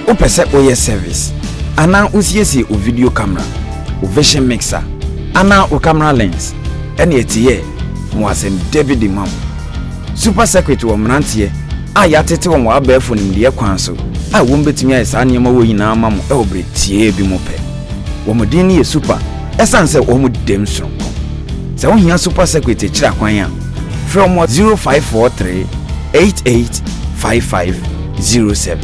Opese oye service. Ana usiesi o video camera, o vision mixer, ana o camera lens. Ene etiye mo asem David Imam. Super secret wo mrantie a yatete wo abefo nimde kwan so. A wo mbetumi ayesa niam wo yina ama mo e obretie bi mo pe. Wo modin ne super esanse wo mo dem sonko. Se wo hia super secret e kira kwan a from 0543 885507.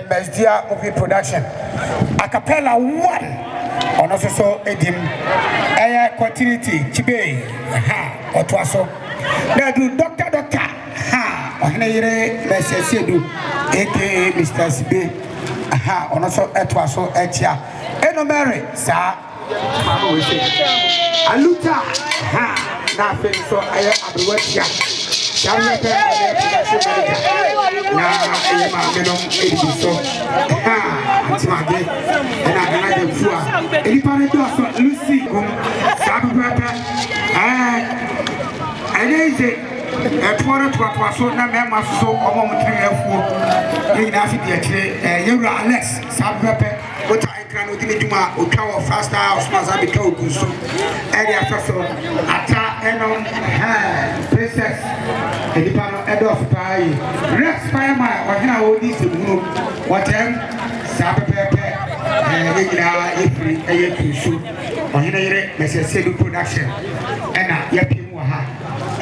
Bediako movie production. Acapella 1. On also edim. Air continuity. Chibe. Otwaso. Now do Doctor. Oheneyere Asiedu. A.K.A. Mr. Sibe. On also etwaso etia. Enomere sa. Aluta. Na fe so aye abewatia. Now, Edipano Edof Pai, Rex Fireman, or how this group, whatever, Sapepe, regular, every shoot, Oheneyere Asiedu production, and Yapimuha,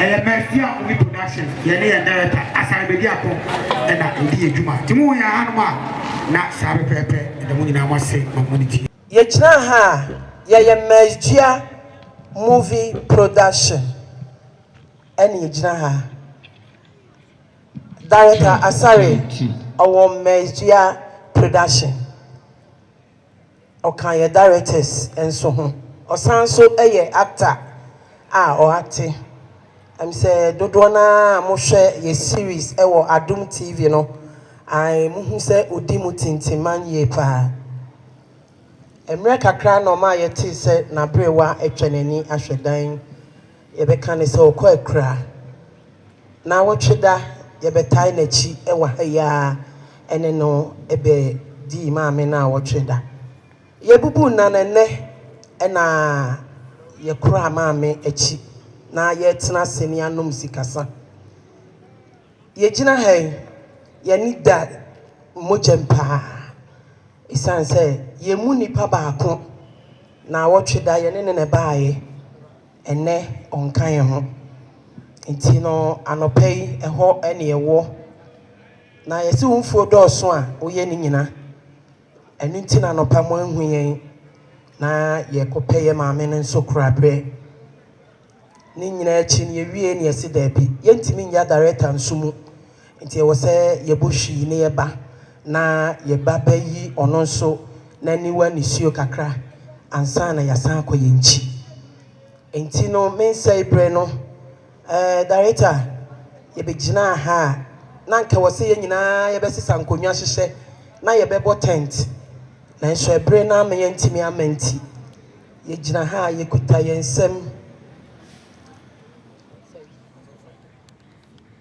and Marcy production, Yene and director, Asare Bediako, and India Juma, Timuya Hanma, not Sapepe, the Munina was saying, Monity. Yechna, Marcy movie production, and Yechna. Director Asare, our Marcy production. Okay, directors and so on. Or so a actor, or acting. I'm say Dodwana Moshe ye series ewo Adum TV no. I muhu say Udimu Tintiman ye pa. Emreka kra no ma ye ti say na brewa etweneni ahwedan. Ye beka ne say okọ ekra. Na wotweda ye betai na chi ewa ha ya ene no ebe di maame na wotweda. Ye bubu na nene ena ye kura maame echi na ye tena seni anom sikasa. Ye gina hai ye nida mojempa. Isan say ye mu nipa baako na wotweda ye ne ne baaye ene onkan ye ho. Nti no anopei eho ene ewo na ye si wonfo dɔɔso a oye ni nyina enu nti na anopa mo ahu yen na ye kopɛ ye maame ne nso krabre ni nyina achi ne ye wie ne ye si da bi ye ntimi nya director nsumu nti ye wo sɛ ye bohwi ne ye ba na ye ba bayi ono nso na niwa ni suo kakra ansa na yasan akɔ ye nchi nti no men say bre no director ye begina ha na nka wose ye nyina ye besisa nkonwa hyehye na ye bebo tent na nso ebre na me yentimi amenti ye gina ha ye kuta ye nsem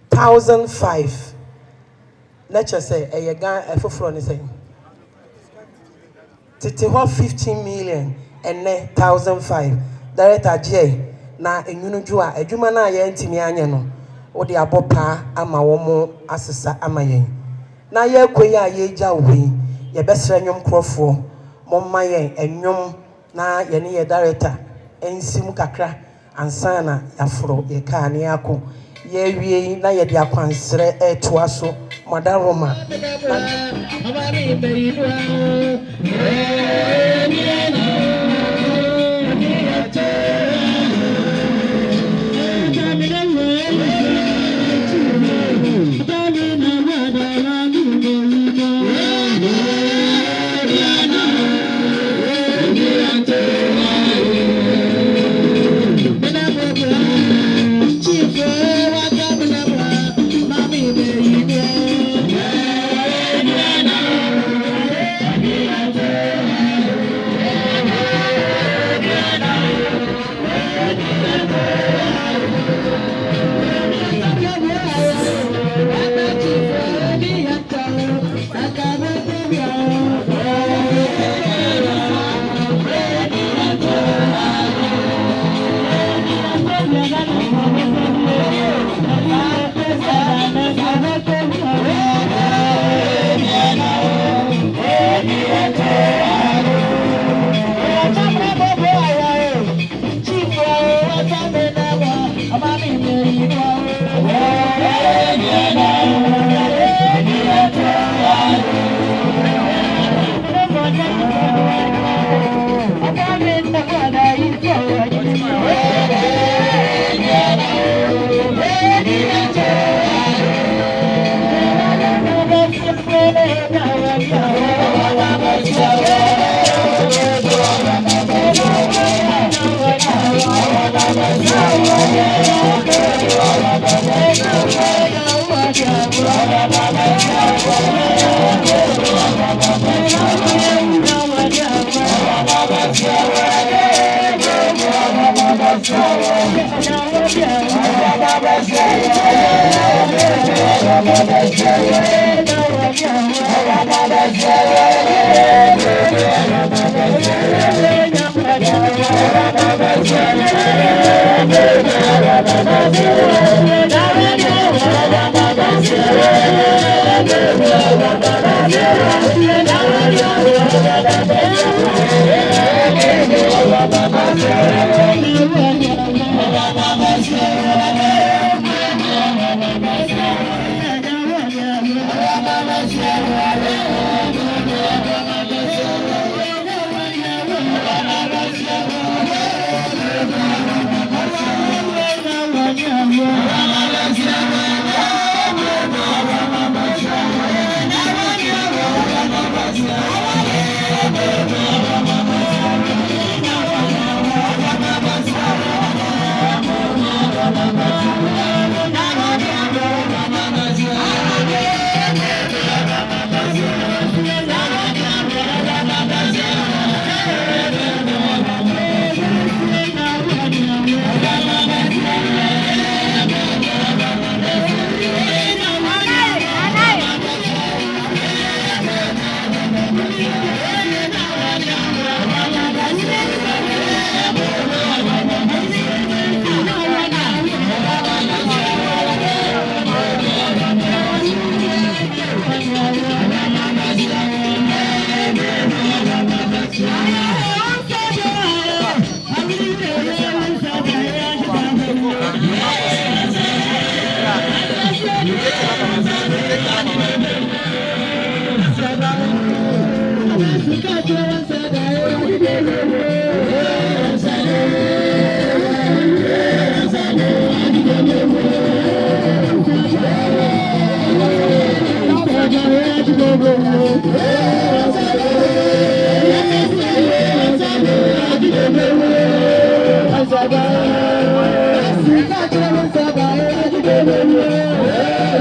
1,005 let's say e ye gan efoforo ni say titi ho 15 million and 1,005 director J na enyunudwu a adwuma na ye ntimi anye no wo de abopa ama wo mo asesa ama yen na ye koyi a ye gya wo yi ye besra nwom krofo mo ma yen enwom na ye ne ye director ensim kakra ansa na yaforo ye ka ne akọ ye wie na ye de akwansere eto aso madaroma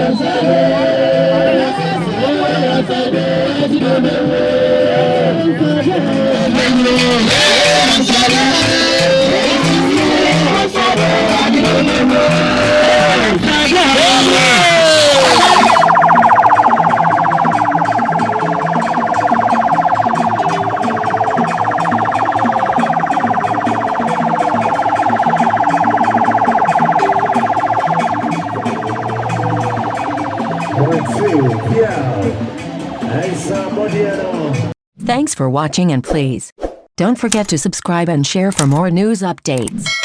Asare Thanks for watching, and please don't forget to subscribe and share for more news updates.